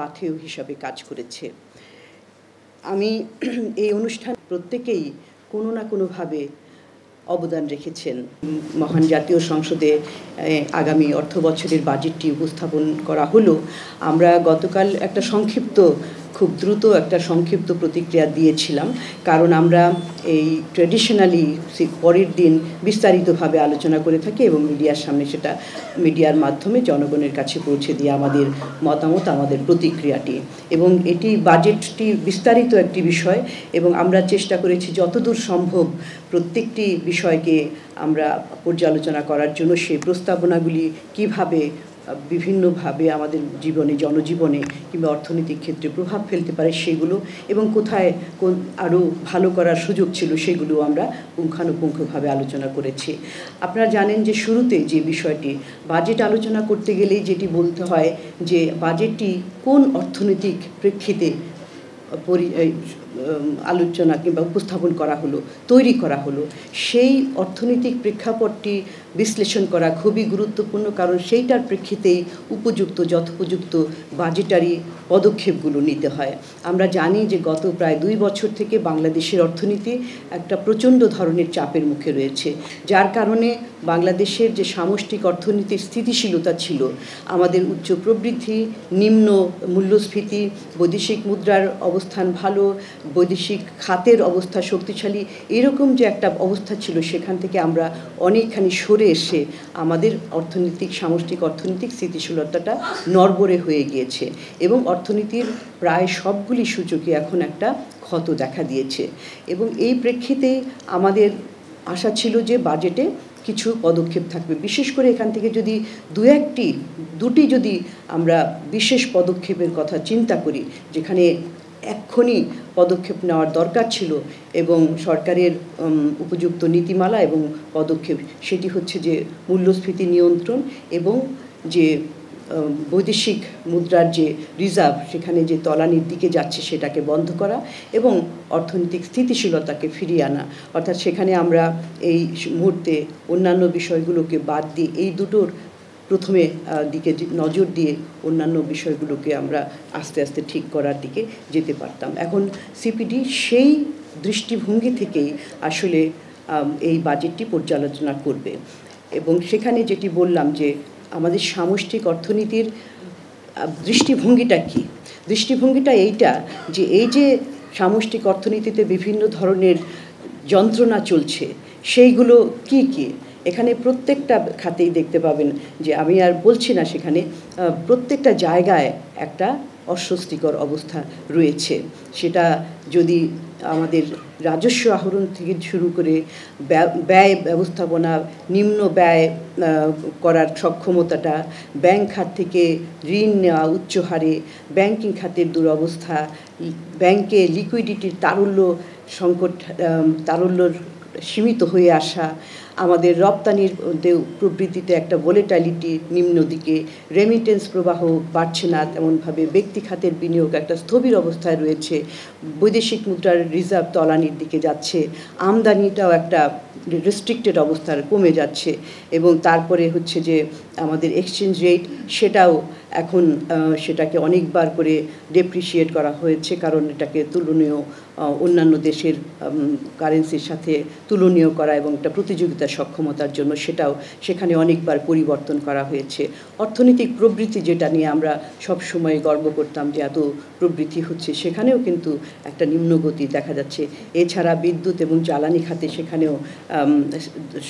পাথেয় হিসাবে কাজ করেছে। আমি এই অনুষ্ঠান প্রত্যেকেই কোনো না কোনোভাবে অবদান রেখেছেন। মহান জাতীয় সংসদে আগামী অর্থবছরের বাজেটটি উপস্থাপন করা হলো। আমরা গতকাল একটা খুব দ্রুত একটা সংক্ষিপ্ত প্রতিক্রিয়া দিয়েছিলাম, কারণ আমরা এই ট্র্যাডিশনালি পরের দিন বিস্তারিতভাবে আলোচনা করে থাকি এবং মিডিয়ার সামনে সেটা মিডিয়ার মাধ্যমে জনগণের কাছে পৌঁছে দিয়ে আমাদের মতামত, আমাদের প্রতিক্রিয়াটি, এবং এটি বাজেটটি বিস্তারিত একটি বিষয় এবং আমরা চেষ্টা করেছি যতদূর সম্ভব প্রত্যেকটি বিষয়কে আমরা পর্যালোচনা করার জন্য। সেই প্রস্তাবনাগুলি কিভাবে বিভিন্নভাবে আমাদের জীবনে, জনজীবনে কিংবা অর্থনৈতিক ক্ষেত্রে প্রভাব ফেলতে পারে সেগুলো, এবং কোথায় আরও ভালো করার সুযোগ ছিল সেগুলো আমরা পুঙ্খানুপুঙ্খভাবে আলোচনা করেছি। আপনারা জানেন যে শুরুতে যে বিষয়টি, বাজেট আলোচনা করতে গেলেই যেটি বলতে হয় যে বাজেটটি কোন অর্থনৈতিক প্রেক্ষিতে আলোচনা কিংবা উপস্থাপন করা হলো, তৈরি করা হলো, সেই অর্থনৈতিক প্রেক্ষাপটটি বিশ্লেষণ করা খুবই গুরুত্বপূর্ণ, কারণ সেইটার প্রেক্ষিতেই যথোপযুক্ত বাজেটারি পদক্ষেপগুলো নিতে হয়। আমরা জানি যে গত প্রায় 2 বছর থেকে বাংলাদেশের অর্থনীতি একটা প্রচণ্ড ধরনের চাপের মুখে রয়েছে, যার কারণে বাংলাদেশের যে সামষ্টিক অর্থনীতির স্থিতিশীলতা ছিল, আমাদের উচ্চ প্রবৃদ্ধি, নিম্ন মূল্যস্ফীতি, বৈদেশিক মুদ্রার অবস্থান ভালো, বৈদেশিক খাতের অবস্থা শক্তিশালী, এরকম যে একটা অবস্থা ছিল, সেখান থেকে আমরা অনেকখানি সরে এসে আমাদের সামষ্টিক অর্থনৈতিক স্থিতিশীলতাটা নড়বড়ে হয়ে গিয়েছে এবং অর্থনীতির প্রায় সবগুলি সূচকে এখন একটা ক্ষত দেখা দিয়েছে। এবং এই প্রেক্ষিতে আমাদের আশা ছিল যে বাজেটে কিছু পদক্ষেপ থাকবে, বিশেষ করে এখান থেকে যদি দুটি যদি আমরা বিশেষ পদক্ষেপের কথা চিন্তা করি, যেখানে এক্ষুনি পদক্ষেপ নেওয়ার দরকার ছিল এবং সরকারের উপযুক্ত নীতিমালা এবং পদক্ষেপ, সেটি হচ্ছে যে মূল্যস্ফীতি নিয়ন্ত্রণ এবং যে বৈদেশিক মুদ্রার যে রিজার্ভ, সেখানে যে তলানির দিকে যাচ্ছে সেটাকে বন্ধ করা এবং অর্থনৈতিক স্থিতিশীলতাকে ফিরিয়ে আনা। অর্থাৎ সেখানে আমরা এই মুহূর্তে অন্যান্য বিষয়গুলোকে বাদ দিয়ে এই দুটোর প্রথমে দিকে নজর দিয়ে অন্যান্য বিষয়গুলোকে আমরা আস্তে আস্তে ঠিক করার দিকে যেতে পারতাম। এখন সিপিডি সেই দৃষ্টিভঙ্গি থেকেই আসলে এই বাজেটটি পর্যালোচনা করবে এবং সেখানে যেটি বললাম যে আমাদের সামষ্টিক অর্থনীতির দৃষ্টিভঙ্গিটা কী, দৃষ্টিভঙ্গিটা এইটা যে এই যে সামষ্টিক অর্থনীতিতে বিভিন্ন ধরনের যন্ত্রণা চলছে, সেইগুলো কি কি, এখানে প্রত্যেকটা খাতেই দেখতে পাবেন যে আমি আর বলছি না, সেখানে প্রত্যেকটা জায়গায় একটা অস্বস্তিকর অবস্থা রয়েছে। সেটা যদি আমাদের রাজস্ব আহরণ থেকে শুরু করে ব্যয় ব্যবস্থাপনা, নিম্ন ব্যয় করার সক্ষমতাটা, ব্যাংক খাত থেকে ঋণ নেওয়া উচ্চ হারে, ব্যাংকিং খাতের দুরবস্থা, ব্যাংকে লিকুইডিটির তারল্যর সীমিত হয়ে আসা, আমাদের রপ্তানির প্রবৃদ্ধিতে একটা ভোলেটাইলিটি নিম্ন দিকে, রেমিটেন্স প্রবাহ বাড়ছে না তেমনভাবে, ব্যক্তি খাতের বিনিয়োগ একটা স্থবির অবস্থায় রয়েছে, বৈদেশিক মুদ্রার রিজার্ভ তলানির দিকে যাচ্ছে, আমদানিটাও একটা রেস্ট্রিক্টেড অবস্থায় কমে যাচ্ছে, এবং তারপরে হচ্ছে যে আমাদের এক্সচেঞ্জ রেট, সেটাও এখন সেটাকে অনেকবার করে ডেপ্রিসিয়েট করা হয়েছে, কারণ এটাকে অন্যান্য দেশের কারেন্সির সাথে তুলনীয় করা এবং একটা প্রতিযোগিতার সক্ষমতার জন্য সেখানে অনেকবার পরিবর্তন করা হয়েছে। অর্থনৈতিক প্রবৃদ্ধি, যেটা নিয়ে আমরা সব সময় গর্ব করতাম যে এত প্রবৃদ্ধি হচ্ছে, সেখানেও কিন্তু একটা নিম্নগতি দেখা যাচ্ছে। এছাড়া বিদ্যুৎ এবং জ্বালানি খাতে সেখানেও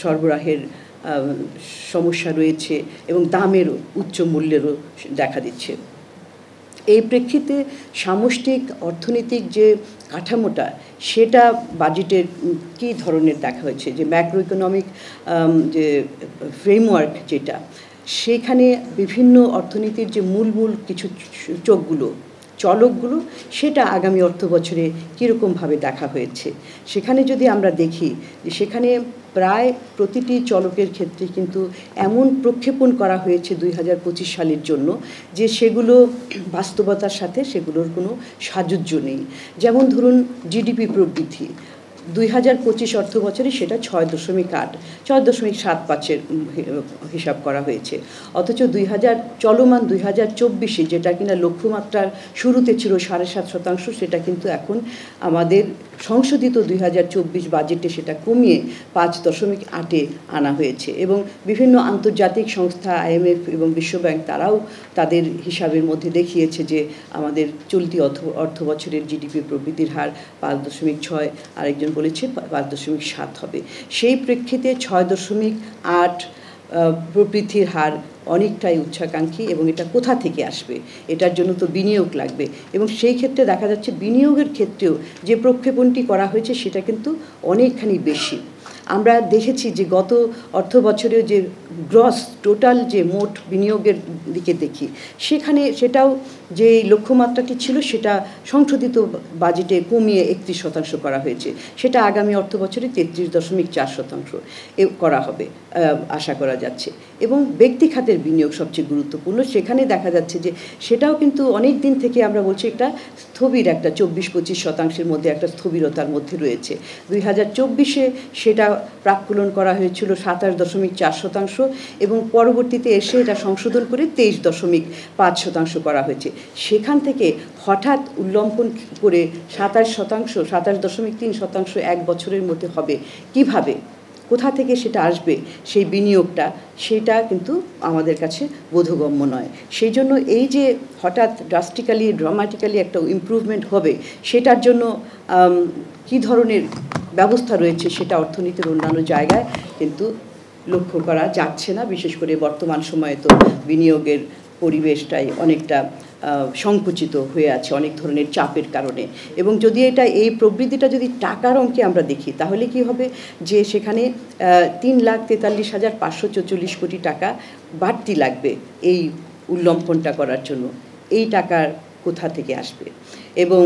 সরবরাহের সমস্যা রয়েছে এবং দামের উচ্চ মূল্যেরও দেখা দিচ্ছে। এই প্রেক্ষিতে সামষ্টিক অর্থনৈতিক যে কাঠামোটা, সেটা বাজেটের কী ধরনের দেখা হয়েছে, যে ম্যাক্রো ইকোনমিক যে ফ্রেমওয়ার্ক, যেটা সেখানে বিভিন্ন অর্থনীতির যে মূল কিছু চলকগুলো, সেটা আগামী অর্থ বছরে কীরকমভাবে দেখা হয়েছে। সেখানে যদি আমরা দেখি যে সেখানে প্রায় প্রতিটি চলকের ক্ষেত্রে কিন্তু এমন প্রক্ষেপণ করা হয়েছে 2025 সালের জন্য যে সেগুলো বাস্তবতার সাথে সেগুলোর কোনো সাযুজ্য নেই। যেমন ধরুন জিডিপি প্রবৃদ্ধি, 2025 অর্থ বছরে সেটা 6.8 6.75-এর হিসাব করা হয়েছে। অথচ চলমান 2024-এ যেটা কিনা লক্ষ্যমাত্রার শুরুতে ছিল 7.5%, সেটা কিন্তু এখন আমাদের সংশোধিত 2024 বাজেটে সেটা কমিয়ে 5.8-এ আনা হয়েছে। এবং বিভিন্ন আন্তর্জাতিক সংস্থা IMF এবং বিশ্বব্যাংক তারাও তাদের হিসাবের মধ্যে দেখিয়েছে যে আমাদের চলতি অর্থ বছরের GDP প্রবৃদ্ধির হার 5.6, আরেকজন বলেছে 5.7 হবে। সেই প্রেক্ষিতে 6.8 প্রবৃদ্ধির হার অনেকটাই উচ্চাকাঙ্ক্ষী, এবং এটা কোথা থেকে আসবে? এটার জন্য তো বিনিয়োগ লাগবে, এবং সেই ক্ষেত্রে দেখা যাচ্ছে বিনিয়োগের ক্ষেত্রেও যে প্রক্ষেপণটি করা হয়েছে সেটা কিন্তু অনেকখানি বেশি। আমরা দেখেছি যে গত অর্থ বছরে যে গ্রস টোটাল যে মোট বিনিয়োগের দিকে দেখি, সেটাও যে লক্ষ্যমাত্রাটি ছিল সেটা সংশোধিত বাজেটে কমিয়ে 31% করা হয়েছে। সেটা আগামী অর্থ বছরে 33.4% করা হবে আশা করা যাচ্ছে। এবং ব্যক্তি খাতের বিনিয়োগ সবচেয়ে গুরুত্বপূর্ণ। সেখানে দেখা যাচ্ছে যে সেটাও কিন্তু অনেক দিন থেকে আমরা বলছি একটা স্থবির, একটা 24-25% মধ্যে একটা স্থবিরতার মধ্যে রয়েছে। 2024-এ সেটা প্রাক্কলন করা হয়েছিল 27.4%, এবং পরবর্তীতে এসে এটা সংশোধন করে 23.5% করা হয়েছে। সেখান থেকে হঠাৎ উল্লম্ঘন করে 27.3% এক বছরের মধ্যে হবে কিভাবে? কোথা থেকে সেটা আসবে সেই বিনিয়োগটা? সেটা কিন্তু আমাদের কাছে বোধগম্য নয়। সেই জন্য এই যে হঠাৎ ড্রামাটিক্যালি একটা ইমপ্রুভমেন্ট হবে, সেটার জন্য কী ধরনের ব্যবস্থা রয়েছে সেটা অর্থনীতির অন্যান্য জায়গায় কিন্তু লক্ষ্য করা যাচ্ছে না। বিশেষ করে বর্তমান সময়ে তো বিনিয়োগের পরিবেশটাই অনেকটা সংকুচিত হয়ে আছে অনেক ধরনের চাপের কারণে। এবং যদি এই প্রবৃদ্ধিটা যদি টাকার অঙ্কে আমরা দেখি, তাহলে কি হবে যে সেখানে 3,43,544 কোটি টাকা বাড়তি লাগবে এই উল্লম্ফনটা করার জন্য। এই টাকার কোথা থেকে আসবে? এবং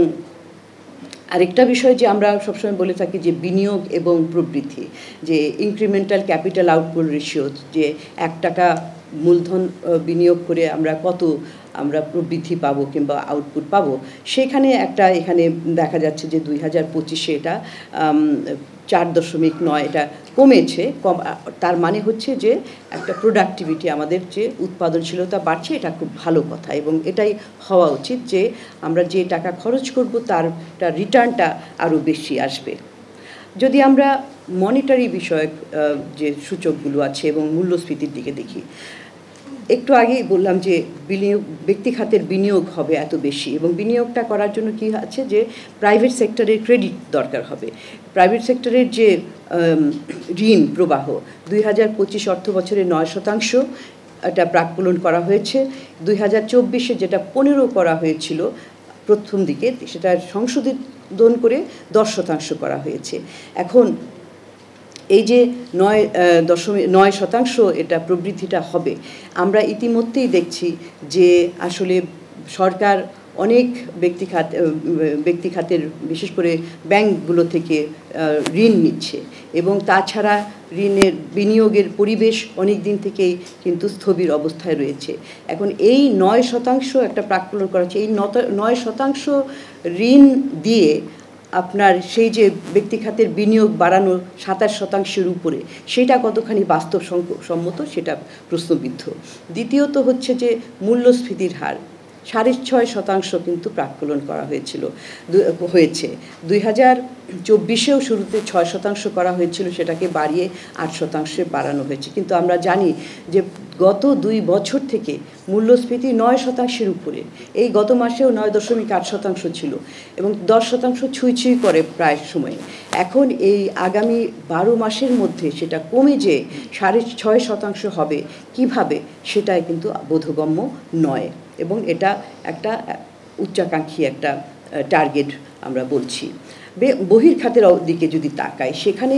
আরেকটা বিষয় যে আমরা সবসময় বলে থাকি যে বিনিয়োগ এবং প্রবৃদ্ধি, যে ইনক্রিমেন্টাল ক্যাপিটাল আউটপুট রেশিও, যে 1 টাকা মূলধন বিনিয়োগ করে আমরা কত প্রবৃদ্ধি পাবো কিংবা আউটপুট পাবো, এখানে দেখা যাচ্ছে যে 2025-এ এটা 4.9 এটা কমেছে। তার মানে হচ্ছে যে একটা প্রোডাক্টিভিটি, আমাদের যে উৎপাদনশীলতা বাড়ছে, এটা খুব ভালো কথা, এবং এটাই হওয়া উচিত যে আমরা যে টাকা খরচ করব তার রিটার্নটা আরও বেশি আসবে। যদি আমরা মনিটারি বিষয়ক যে সূচকগুলো আছে এবং মূল্যস্ফীতির দিকে দেখি, একটু আগেই বললাম যে ব্যক্তি খাতের বিনিয়োগ হবে এত বেশি, এবং বিনিয়োগটা করার জন্য কি আছে যে প্রাইভেট সেক্টরের ক্রেডিট দরকার হবে। প্রাইভেট সেক্টরের যে ঋণ প্রবাহ 2025 অর্থ বছরে 9% এটা প্রাক্কলন করা হয়েছে। 2024-এ যেটা 15 করা হয়েছিল প্রথম দিকে, সেটা সংশোধন করে 10% করা হয়েছে। এখন এই যে 9.9% এটা প্রবৃদ্ধিটা হবে, আমরা ইতিমধ্যেই দেখছি যে আসলে সরকার অনেক ব্যক্তি খাতের বিশেষ করে ব্যাংকগুলো থেকে ঋণ নিচ্ছে, এবং তাছাড়া বিনিয়োগের পরিবেশ অনেক দিন থেকেই কিন্তু স্থবির অবস্থায় রয়েছে। এখন এই 9% একটা প্রাক্কলন করা হচ্ছে। এই 9% ঋণ দিয়ে আপনার সেই যে ব্যক্তি খাতের বিনিয়োগ বাড়ানো 27%-এর উপরে, সেটা কতখানি বাস্তবসম্মত সেটা প্রশ্নবিদ্ধ। দ্বিতীয়ত হচ্ছে যে মূল্যস্ফীতির হার 6.5% কিন্তু প্রাক্কলন করা হয়েছে। 2024-এও শুরুতে 6% করা হয়েছিল, সেটাকে বাড়িয়ে 8% বাড়ানো হয়েছে। কিন্তু আমরা জানি যে গত 2 বছর থেকে মূল্যস্ফীতি 9%-এর উপরে। এই গত মাসেও 9.8% ছিল, এবং 10% ছুঁই করে প্রায় সময়ে। এখন এই আগামী 12 মাসের মধ্যে সেটা কমে যে 6.5% হবে কিভাবে, সেটাই কিন্তু বোধগম্য নয়, এবং এটা একটা উচ্চাকাঙ্ক্ষী একটা টার্গেট আমরা বলছি। বহির্খাতের দিকে যদি তাকাই, সেখানে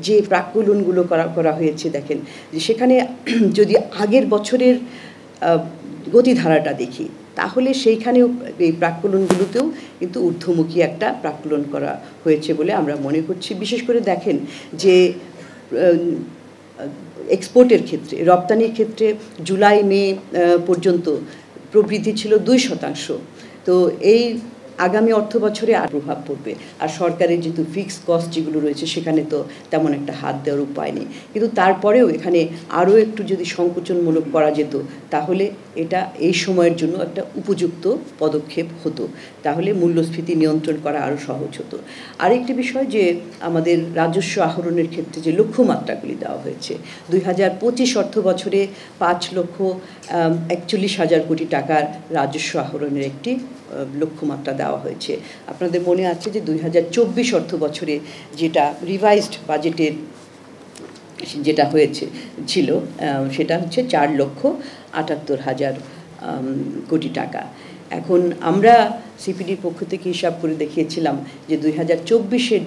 যে প্রাক্কলনগুলো করা হয়েছে, দেখেন যে সেখানে যদি আগের বছরের গতিধারাটা দেখি, তাহলে সেইখানেও এই প্রাক্কলনগুলোতেও কিন্তু ঊর্ধ্বমুখী একটা প্রাক্কলন করা হয়েছে বলে আমরা মনে করছি। বিশেষ করে দেখেন যে এক্সপোর্টের ক্ষেত্রে, রপ্তানির ক্ষেত্রে জুলাই মে পর্যন্ত প্রবৃদ্ধি ছিল 2%। তো এই আগামী অর্থ বছরে আর প্রভাব পড়বে। আর সরকারের যেহেতু ফিক্সড কস্ট যেগুলো রয়েছে সেখানে তো তেমন একটা হাত দেওয়ার উপায় নেই, কিন্তু তারপরেও এখানে আরও একটু যদি সংকোচনমূলক করা যেত তাহলে এটা এই সময়ের জন্য একটা উপযুক্ত পদক্ষেপ হতো, তাহলে মূল্যস্ফীতি নিয়ন্ত্রণ করা আরও সহজ হতো। আরেকটি বিষয় যে আমাদের রাজস্ব আহরণের ক্ষেত্রে যে লক্ষ্যমাত্রাগুলি দেওয়া হয়েছে, 2025 অর্থ বছরে 5,41,000 কোটি টাকার রাজস্ব আহরণের একটি লক্ষ্যমাত্রা দেওয়া হয়েছে। আপনাদের মনে আছে যে 2024 অর্থ বছরে যেটা রিভাইজড বাজেটের যেটা ছিল সেটা হচ্ছে 4,78,000 কোটি টাকা। এখন আমরা সিপিডির পক্ষ থেকে হিসাব করে দেখিয়েছিলাম যে 2024-এর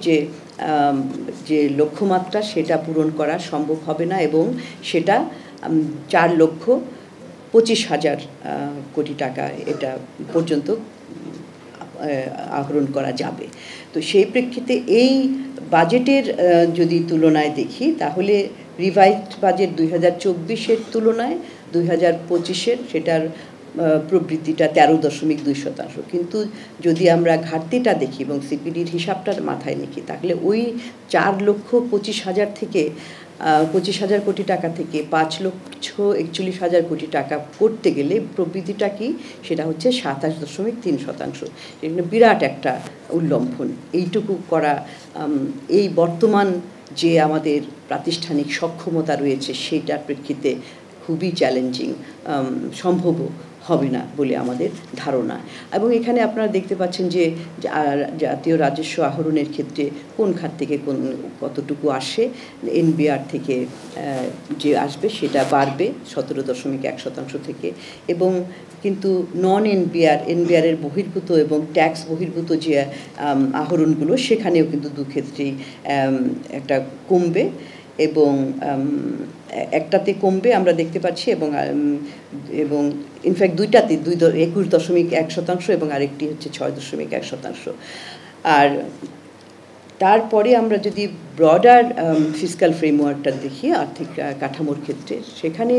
যে লক্ষ্যমাত্রা সেটা পূরণ করা সম্ভব হবে না, এবং সেটা 4,25,000 কোটি টাকা এটা পর্যন্ত আহরণ করা যাবে। তো সেই প্রেক্ষিতে এই বাজেটের যদি তুলনায় দেখি তাহলে রিভাইজড বাজেট 2024-এর তুলনায় 2025-এর সেটার প্রবৃদ্ধিটা 13.2%। কিন্তু যদি আমরা ঘাটতিটা দেখি এবং সিপিডির হিসাবটার মাথায় নিই তাহলে ওই 4,25,000 থেকে 25,000 কোটি টাকা থেকে 5,41,000 কোটি টাকা করতে গেলে প্রবৃদ্ধিটা কি, সেটা হচ্ছে 27.3%। এখানে বিরাট একটা উল্লম্ফন। এইটুকু করা এই বর্তমান যে আমাদের প্রাতিষ্ঠানিক সক্ষমতা রয়েছে সেটার প্রেক্ষিতে খুবই চ্যালেঞ্জিং, সম্ভব হবে না বলে আমাদের ধারণা। এবং এখানে আপনারা দেখতে পাচ্ছেন যে জাতীয় রাজস্ব আহরণের ক্ষেত্রে কোন খাত থেকে কতটুকু আসে। এনবিআর থেকে যে আসবে সেটা বাড়বে 17.1% থেকে, এবং কিন্তু নন এনবিআরের বহির্ভূত এবং ট্যাক্স বহির্ভূত যে আহরণগুলো সেখানেও কিন্তু দুক্ষেত্রেই একটা কমবে, এবং একটাতে কমবে আমরা দেখতে পাচ্ছি, এবং ইনফ্যাক্ট দুইটাতে 21.1% এবং আরেকটি হচ্ছে 6.1%। আর তারপরে আমরা যদি ব্রডার ফিসক্যাল ফ্রেমওয়ার্কটা দেখি আর্থিক কাঠামোর ক্ষেত্রে, সেখানে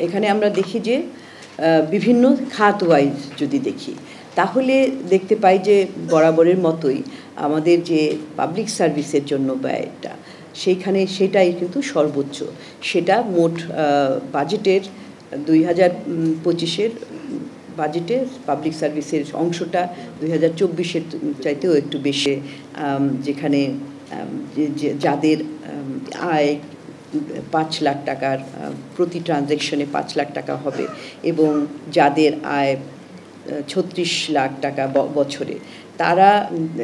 এখানে আমরা দেখি যে বিভিন্ন খাত ওয়াইজ যদি দেখি তাহলে দেখতে পাই যে বরাবরের মতোই আমাদের যে পাবলিক সার্ভিসের জন্য ব্যয়টা সেটাই কিন্তু সর্বোচ্চ। সেটা মোট বাজেটের 2025-এর বাজেটে পাবলিক সার্ভিসের অংশটা 2024-এর চাইতেও একটু বেশি, যেখানে যাদের আয় 5 লাখ টাকার প্রতি ট্রানজ্যাকশনে 5 লাখ টাকা হবে, এবং যাদের আয় 36 লাখ টাকা বছরে, তারা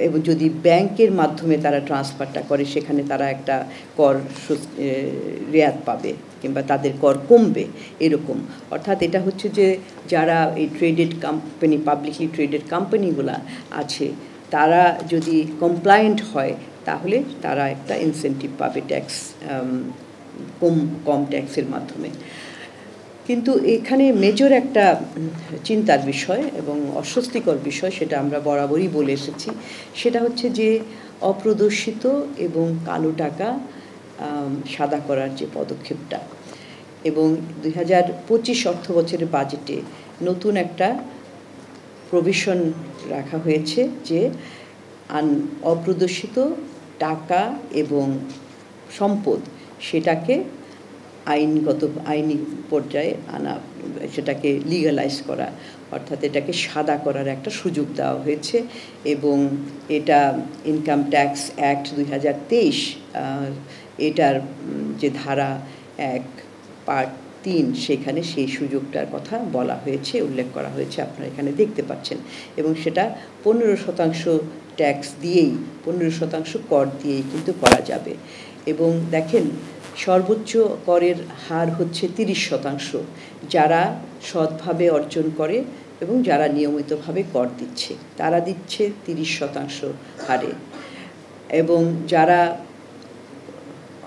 এবং যদি ব্যাংকের মাধ্যমে তারা ট্রান্সফারটা করে সেখানে তারা একটা কর রেয়াত পাবে কিংবা তাদের কর কমবে এরকম। অর্থাৎ এটা হচ্ছে যে যারা এই ট্রেডেড কোম্পানি, পাবলিকলি ট্রেডেড কোম্পানিগুলো আছে, তারা যদি কমপ্লায়েন্ট হয় তাহলে তারা একটা ইনসেন্টিভ পাবে ট্যাক্স, কম ট্যাক্সের মাধ্যমে। কিন্তু এখানে মেজর একটা চিন্তার বিষয় এবং অস্বস্তিকর বিষয়, সেটা আমরা বরাবরই বলে এসেছি, সেটা হচ্ছে যে অপ্রদর্শিত এবং কালো টাকা সাদা করার যে পদক্ষেপটা। এবং 2025 অর্থ বছরের বাজেটে নতুন একটা প্রভিশন রাখা হয়েছে যে অপ্রদর্শিত টাকা এবং সম্পদ সেটাকে আইনি পর্যায়ে আনা, সেটাকে লিগালাইজ করা, অর্থাৎ এটাকে সাদা করার একটা সুযোগ দেওয়া হয়েছে। এবং এটা ইনকাম ট্যাক্স অ্যাক্ট 2023 এটার যে ধারা 1 পার্ট 3 সেখানে সেই সুযোগটার কথা বলা হয়েছে, উল্লেখ করা হয়েছে, আপনারা এখানে দেখতে পাচ্ছেন। এবং সেটা 15% ট্যাক্স দিয়েই, 15% কর দিয়েই কিন্তু করা যাবে। এবং দেখেন সর্বোচ্চ করের হার হচ্ছে 30%, যারা সৎভাবে অর্জন করে এবং যারা নিয়মিতভাবে কর দিচ্ছে তারা দিচ্ছে 30% হারে, এবং যারা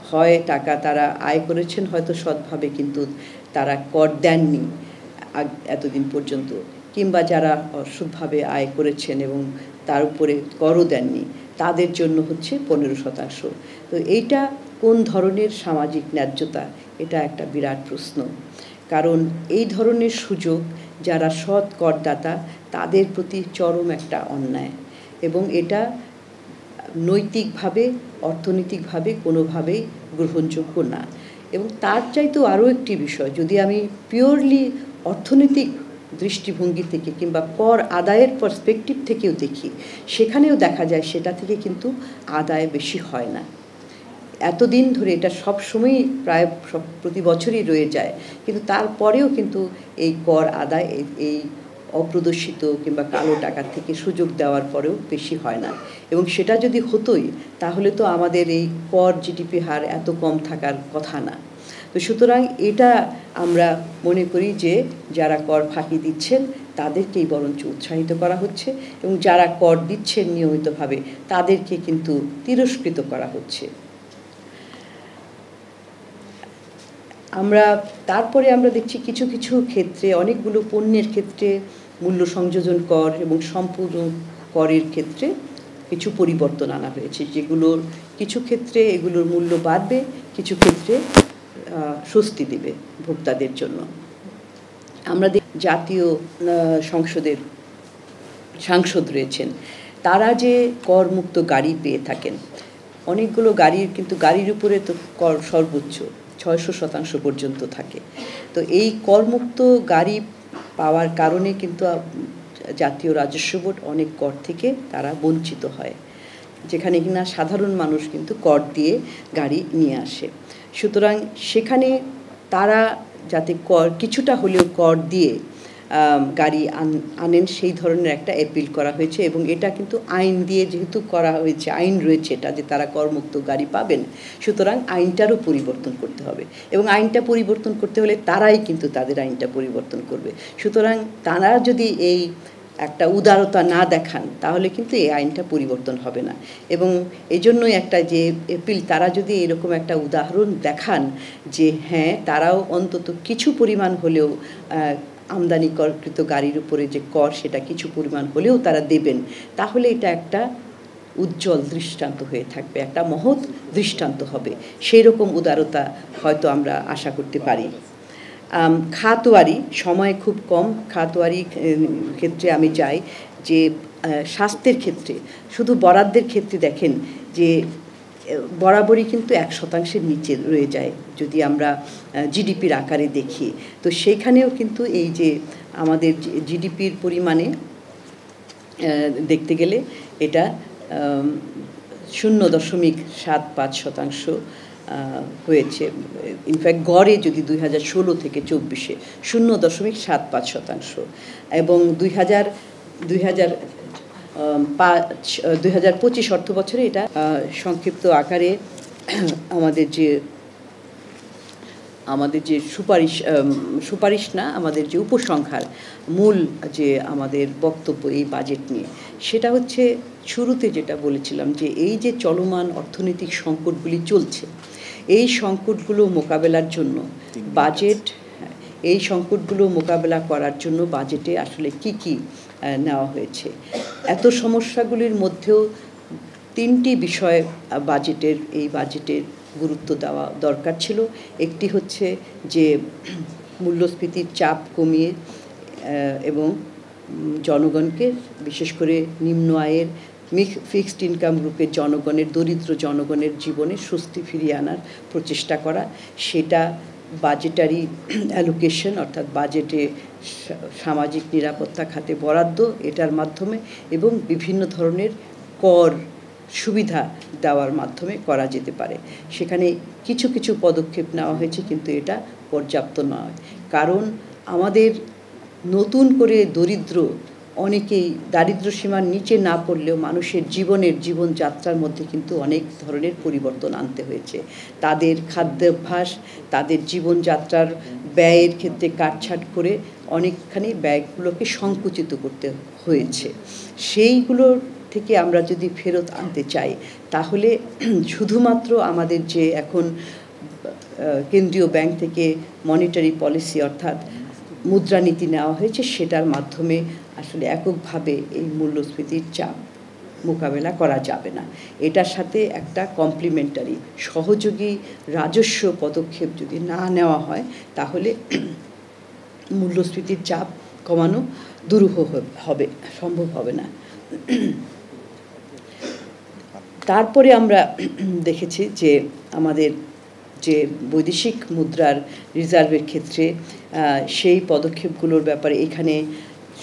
হয় টাকা তারা আয় করেছেন হয়তো সৎভাবে কিন্তু তারা কর দেননি এতদিন পর্যন্ত, কিংবা যারা অসৎভাবে আয় করেছেন এবং তার উপরে করও দেননি, তাদের জন্য হচ্ছে 15%। তো এইটা কোন ধরনের সামাজিক ন্যায্যতা, এটা একটা বিরাট প্রশ্ন। কারণ এই ধরনের সুযোগ যারা সৎ করদাতা তাদের প্রতি চরম একটা অন্যায়, এবং এটা নৈতিকভাবে অর্থনৈতিকভাবে কোনোভাবেই গ্রহণযোগ্য না। এবং তার চাইতেও আরও একটি বিষয়, যদি আমি পিওরলি অর্থনৈতিক দৃষ্টিভঙ্গি থেকে কিংবা কর আদায়ের পার্সপেক্টিভ থেকেও দেখি, সেখানেও দেখা যায় সেটা থেকে কিন্তু আদায় বেশি হয় না। এতদিন ধরে এটা সবসময়ই প্রায় প্রতি বছরই রয়ে যায়, কিন্তু তারপরেও কিন্তু এই কর আদায় এই অপ্রদর্শিত কিংবা কালো টাকার থেকে সুযোগ দেওয়ার পরেও বেশি হয় না। এবং সেটা যদি হতোই তাহলে তো আমাদের এই কর জিডিপি হার এত কম থাকার কথা না। তো সুতরাং এটা আমরা মনে করি যে যারা কর ফাঁকি দিচ্ছেন তাদেরকেই বরঞ্চ উৎসাহিত করা হচ্ছে, এবং যারা কর দিচ্ছেন নিয়মিতভাবে তাদেরকে কিন্তু তিরস্কৃত করা হচ্ছে। তারপরে আমরা দেখছি কিছু কিছু ক্ষেত্রে, অনেকগুলো পণ্যের ক্ষেত্রে মূল্য সংযোজন কর এবং সম্পূর্ণ করের ক্ষেত্রে কিছু পরিবর্তন আনা হয়েছে, যেগুলোর কিছু ক্ষেত্রে এগুলোর মূল্য বাড়বে, কিছু ক্ষেত্রে স্বস্তি দেবে ভোক্তাদের জন্য। আমরা জাতীয় সংসদের সাংসদ রয়েছেন, তারা যে করমুক্ত গাড়ি পেয়ে থাকেন, অনেকগুলো গাড়ির কিন্তু গাড়ির উপরে তো কর সর্বোচ্চ 600% পর্যন্ত থাকে। তো এই করমুক্ত গাড়ি পাওয়ার কারণে কিন্তু জাতীয় রাজস্ব বোর্ড অনেক কর থেকে তারা বঞ্চিত হয়, যেখানে কিনা সাধারণ মানুষ কিন্তু কর দিয়ে গাড়ি নিয়ে আসে। সুতরাং সেখানে তারা যাতে কিছুটা হলেও কর দিয়ে গাড়ি আনেন সেই ধরনের একটা অ্যাপিল করা হয়েছে, এবং এটা কিন্তু আইন দিয়ে যেহেতু করা হয়েছে, আইন রয়েছে এটা যে তারা করমুক্ত গাড়ি পাবেন, সুতরাং আইনটারও পরিবর্তন করতে হবে, এবং আইনটা পরিবর্তন করতে হলে তারাই কিন্তু তাদের আইনটা পরিবর্তন করবে। সুতরাং তারা যদি এই একটা উদারতা না দেখান তাহলে কিন্তু এই আইনটা পরিবর্তন হবে না। এবং এই জন্যই একটা যে অ্যাপিল, তারা যদি এরকম একটা উদাহরণ দেখান যে হ্যাঁ তারাও অন্তত কিছু পরিমাণ হলেও আমদানিকৃত গাড়ির উপরে যে কর সেটা কিছু পরিমাণ হলেও তারা দেবেন, তাহলে এটা একটা উজ্জ্বল দৃষ্টান্ত হয়ে থাকবে, একটা মহৎ দৃষ্টান্ত হবে। সেই রকম উদারতা হয়তো আমরা আশা করতে পারি। খাতওয়ারি, সময় খুব কম, খাতওয়ারি ক্ষেত্রে আমি চাই যে স্বাস্থ্যের ক্ষেত্রে শুধু বরাদ্দের ক্ষেত্রে দেখেন যে বরাবরই কিন্তু 1% নিচে রয়ে যায় যদি আমরা জিডিপির আকারে দেখি। তো সেইখানেও কিন্তু এই যে আমাদের জিডিপির পরিমাণে দেখতে গেলে এটা 0.75% হয়েছে। ইনফ্যাক্ট গড়ে যদি 2016 থেকে 24-এ 0.75%, এবং 2025 অর্থ বছরে এটা সংক্ষিপ্ত আকারে আমাদের যে সুপারিশ না, আমাদের যে উপসংহার মূল যে আমাদের বক্তব্য এই বাজেট নিয়ে, সেটা হচ্ছে শুরুতে যেটা বলেছিলাম যে এই যে চলমান অর্থনৈতিক সংকটগুলি চলছে, এই সংকটগুলো মোকাবেলার জন্য মোকাবেলা করার জন্য বাজেটে আসলে কি নেওয়া হয়েছে। এত সমস্যাগুলির মধ্যেও 3টি বিষয় এই বাজেটের গুরুত্ব দেওয়া দরকার ছিল। একটি হচ্ছে যে মূল্যস্ফীতির চাপ কমিয়ে এবং জনগণকে, বিশেষ করে নিম্ন আয়ের ফিক্সড ইনকাম গ্রুপের জনগণের, দরিদ্র জনগণের জীবনে স্বস্তি ফিরিয়ে আনার প্রচেষ্টা করা, সেটা বাজেটারি অ্যালোকেশন অর্থাৎ বাজেটে সামাজিক নিরাপত্তা খাতে বরাদ্দ, এটার মাধ্যমে এবং বিভিন্ন ধরনের কর সুবিধা দেওয়ার মাধ্যমে করা যেতে পারে। সেখানে কিছু কিছু পদক্ষেপ নেওয়া হয়েছে, কিন্তু এটা পর্যাপ্ত নয়। কারণ আমাদের নতুন করে অনেকেই দারিদ্র সীমার নিচে না পড়লেও মানুষের জীবনযাত্রার মধ্যে কিন্তু অনেক ধরনের পরিবর্তন আনতে হয়েছে। তাদের খাদ্যাভ্যাস, তাদের জীবনযাত্রার ব্যয়ের ক্ষেত্রে কাটছাঁট করে অনেকখানি ব্যয়গুলোকে সংকুচিত করতে হয়েছে। সেইগুলোর থেকে আমরা যদি ফেরত আনতে চাই, তাহলে শুধুমাত্র আমাদের যে এখন কেন্দ্রীয় ব্যাংক থেকে মনিটারি পলিসি অর্থাৎ মুদ্রানীতি নেওয়া হয়েছে, সেটার মাধ্যমে আসলে এককভাবে এই মূল্যস্ফীতির চাপ মোকাবেলা করা যাবে না। এটার সাথে একটা কমপ্লিমেন্টারি সহযোগী রাজস্ব পদক্ষেপ যদি না নেওয়া হয়, তাহলে মূল্যস্ফীতির চাপ কমানো দুরূহ হবে, সম্ভব হবে না। তারপরে আমরা দেখেছি যে আমাদের যে বৈদেশিক মুদ্রার রিজার্ভের ক্ষেত্রে সেই পদক্ষেপগুলোর ব্যাপারে এখানে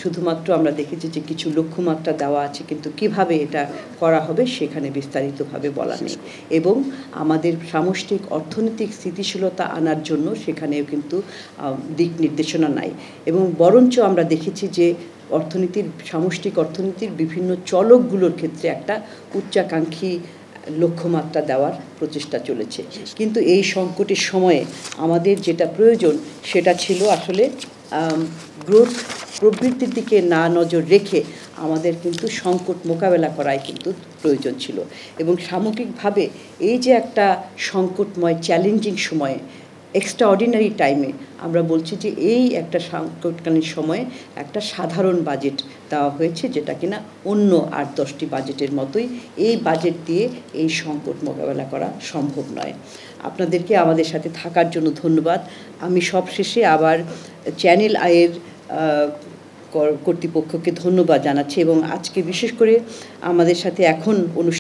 শুধুমাত্র আমরা দেখেছি যে কিছু লক্ষ্যমাত্রা দেওয়া আছে, কিন্তু কিভাবে এটা করা হবে সেখানে বিস্তারিতভাবে বলা নেই। এবং আমাদের সামষ্টিক অর্থনৈতিক স্থিতিশীলতা আনার জন্য সেখানেও কিন্তু দিক নির্দেশনা নাই। এবং বরঞ্চ আমরা দেখেছি যে সামষ্টিক অর্থনীতির বিভিন্ন চলকগুলোর ক্ষেত্রে একটা উচ্চাকাঙ্ক্ষী লক্ষ্যমাত্রা দেওয়ার প্রচেষ্টা চলেছে। কিন্তু এই সংকটের সময়ে আমাদের যেটা প্রয়োজন সেটা ছিল আসলে গ্রোথ প্রবৃদ্ধির দিকে না নজর রেখে আমাদের কিন্তু সংকট মোকাবেলা করাই কিন্তু প্রয়োজন ছিল। এবং সামগ্রিকভাবে এই যে একটা সংকটময় চ্যালেঞ্জিং সময়ে, এক্সট্রাঅর্ডিনারি টাইমে আমরা বলছি যে এই একটা সংকটকালীন সময়ে একটা সাধারণ বাজেট দেওয়া হয়েছে, যেটা কিনা অন্য 8-10টি বাজেটের মতোই এই বাজেট দিয়ে এই সংকট মোকাবেলা করা সম্ভব নয়। আপনাদেরকে আমাদের সাথে থাকার জন্য ধন্যবাদ। আমি সবশেষে আবার চ্যানেল আইয়ের কর্তৃপক্ষকে ধন্যবাদ জানাচ্ছি এবং আজকে বিশেষ করে আমাদের সাথে এখন